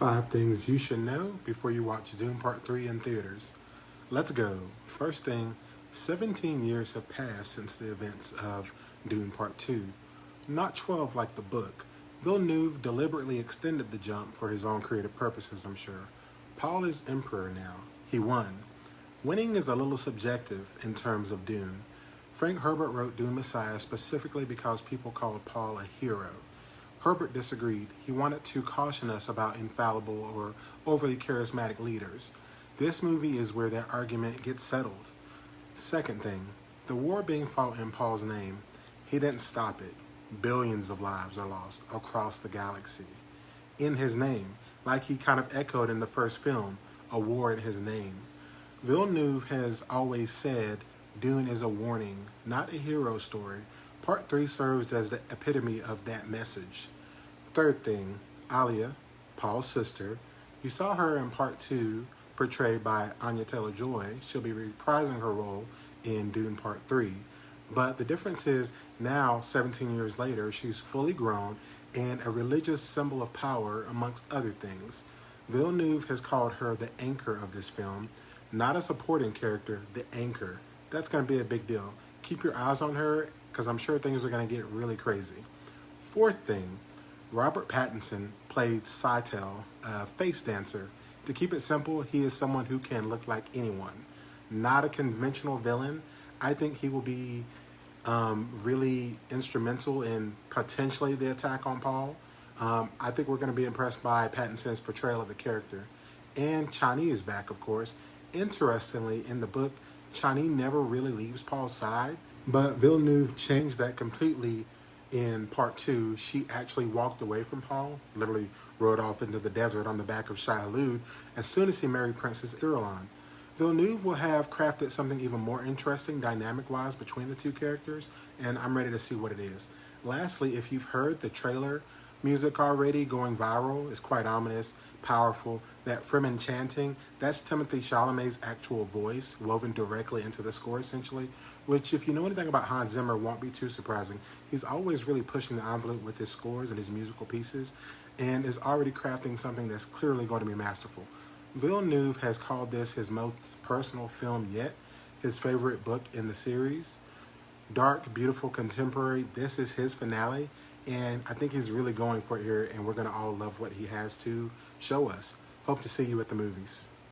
5 things you should know before you watch Dune Part 3 in theaters. Let's go. First thing, 17 years have passed since the events of Dune Part 2. Not 12 like the book. Villeneuve deliberately extended the jump for his own creative purposes, I'm sure. Paul is emperor now. He won. Winning is a little subjective in terms of Dune. Frank Herbert wrote Dune Messiah specifically because people called Paul a hero. Herbert disagreed. He wanted to caution us about infallible or overly charismatic leaders. This movie is where that argument gets settled. Second thing, the war being fought in Paul's name, he didn't stop it. Billions of lives are lost across the galaxy. In his name, like he kind of echoed in the first film, a war in his name. Villeneuve has always said Dune is a warning, not a hero story. Part 3 serves as the epitome of that message. Third thing, Alia, Paul's sister. You saw her in Part 2, portrayed by Anya Taylor-Joy. She'll be reprising her role in Dune Part 3. But the difference is now, 17 years later, she's fully grown and a religious symbol of power, amongst other things. Villeneuve has called her the anchor of this film, not a supporting character, the anchor. That's going to be a big deal. Keep your eyes on her, because I'm sure things are going to get really crazy. Fourth thing, Robert Pattinson played Scytale, a face dancer. To keep it simple, he is someone who can look like anyone. Not a conventional villain. I think he will be really instrumental in potentially the attack on Paul. I think we're going to be impressed by Pattinson's portrayal of the character. And Chani is back, of course. Interestingly, in the book, Chani never really leaves Paul's side. But Villeneuve changed that completely in Part 2. She actually walked away from Paul, literally rode off into the desert on the back of Shai-Hulud as soon as he married Princess Irulan. Villeneuve will have crafted something even more interesting dynamic-wise between the two characters, and I'm ready to see what it is. Lastly, if you've heard the trailer music already going viral, it's quite ominous, powerful. That Fremen chanting, that's Timothée Chalamet's actual voice woven directly into the score, essentially, which, if you know anything about Hans Zimmer, won't be too surprising. He's always really pushing the envelope with his scores and his musical pieces, and is already crafting something that's clearly going to be masterful. Villeneuve has called this his most personal film yet, his favorite book in the series. Dark, beautiful, contemporary, this is his finale, and I think he's really going for it here, and we're going to all love what he has to show us. Hope to see you at the movies.